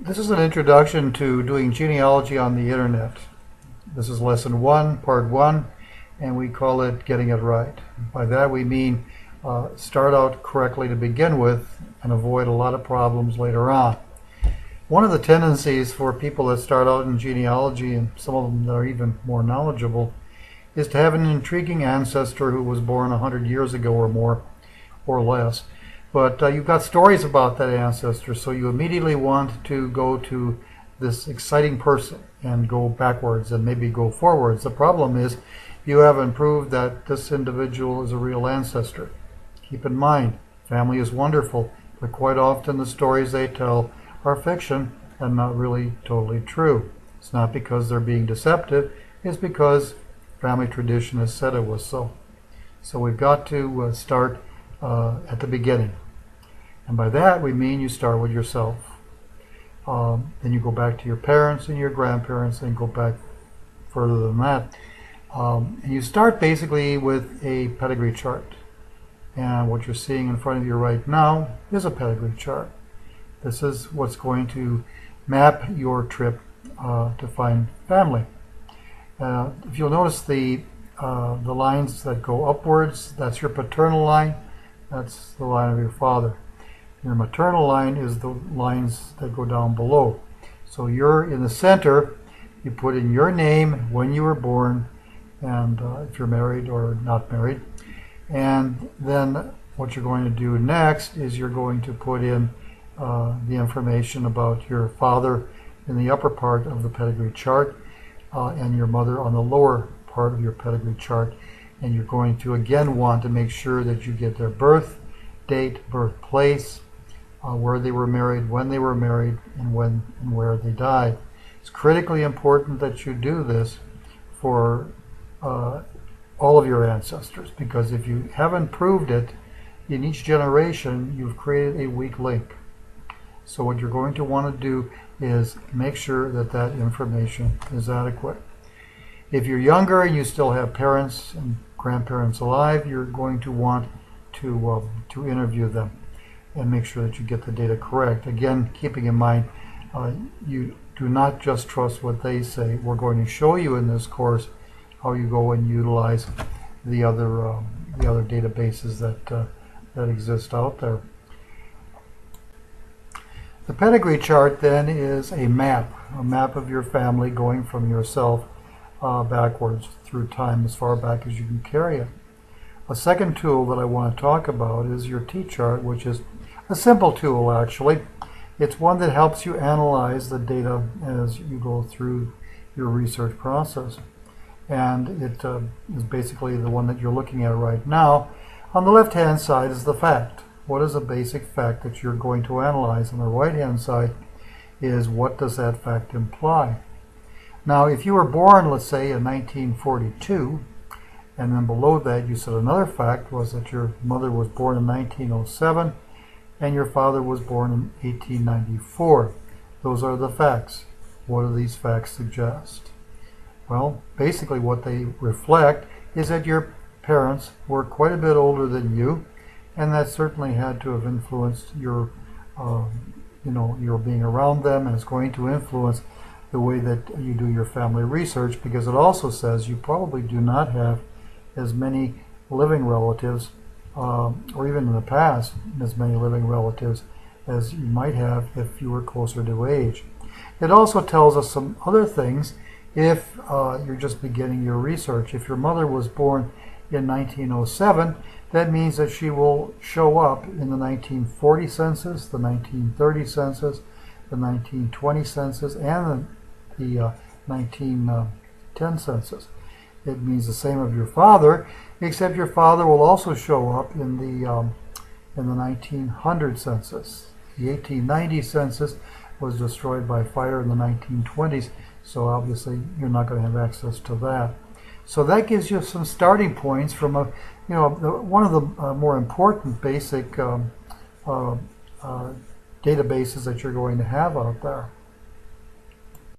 This is an introduction to doing genealogy on the internet. This is lesson 1, part 1, and we call it getting it right. By that we mean start out correctly to begin with and avoid a lot of problems later on. One of the tendencies for people that start out in genealogy, and some of them that are even more knowledgeable, is to have an intriguing ancestor who was born 100 years ago or more or less. But you've got stories about that ancestor, so you immediately want to go to this exciting person and go backwards and maybe go forwards. The problem is you haven't proved that this individual is a real ancestor. Keep in mind, family is wonderful, but quite often the stories they tell are fiction and not really totally true. It's not because they're being deceptive, it's because family tradition has said it was so. So we've got to start at the beginning. And by that we mean you start with yourself. Then you go back to your parents and your grandparents and go back further than that. And you start basically with a pedigree chart. And what you're seeing in front of you right now is a pedigree chart. This is what's going to map your trip to find family. If you'll notice the lines that go upwards, that's your paternal line. That's the line of your father. Your maternal line is the lines that go down below. So you're in the center. You put in your name, when you were born, and if you're married or not married. And then what you're going to do next is you're going to put in the information about your father in the upper part of the pedigree chart and your mother on the lower part of your pedigree chart. And you're going to again want to make sure that you get their birth date, birthplace, where they were married, when they were married, and when and where they died. It's critically important that you do this for all of your ancestors, because if you haven't proved it in each generation, you've created a weak link. So what you're going to want to do is make sure that that information is adequate. If you're younger and you still have parents and grandparents alive, you're going to want to interview them and make sure that you get the data correct. Again, keeping in mind, you do not just trust what they say. We're going to show you in this course how you go and utilize the other databases that exist out there. The pedigree chart then is a map of your family going from yourself backwards through time, as far back as you can carry it. A second tool that I want to talk about is your T-chart, which is a simple tool actually. It's one that helps you analyze the data as you go through your research process. And it is basically the one that you're looking at right now. On the left-hand side is the fact. What is a basic fact that you're going to analyze? On the right-hand side is what does that fact imply? Now, if you were born, let's say, in 1942, and then below that you said another fact was that your mother was born in 1907 and your father was born in 1894. Those are the facts. What do these facts suggest? Well, basically what they reflect is that your parents were quite a bit older than you, and that certainly had to have influenced your being around them, and it's going to influence the way that you do your family research, because it also says you probably do not have as many living relatives, or even in the past, as many living relatives as you might have if you were closer to age. It also tells us some other things if you're just beginning your research. If your mother was born in 1907, that means that she will show up in the 1940 census, the 1930 census, the 1920 census, and the 1910 census. It means the same of your father, except your father will also show up in the 1900 census. The 1890 census was destroyed by fire in the 1920s, so obviously you're not going to have access to that. So that gives you some starting points from one of the more important basic databases that you're going to have out there.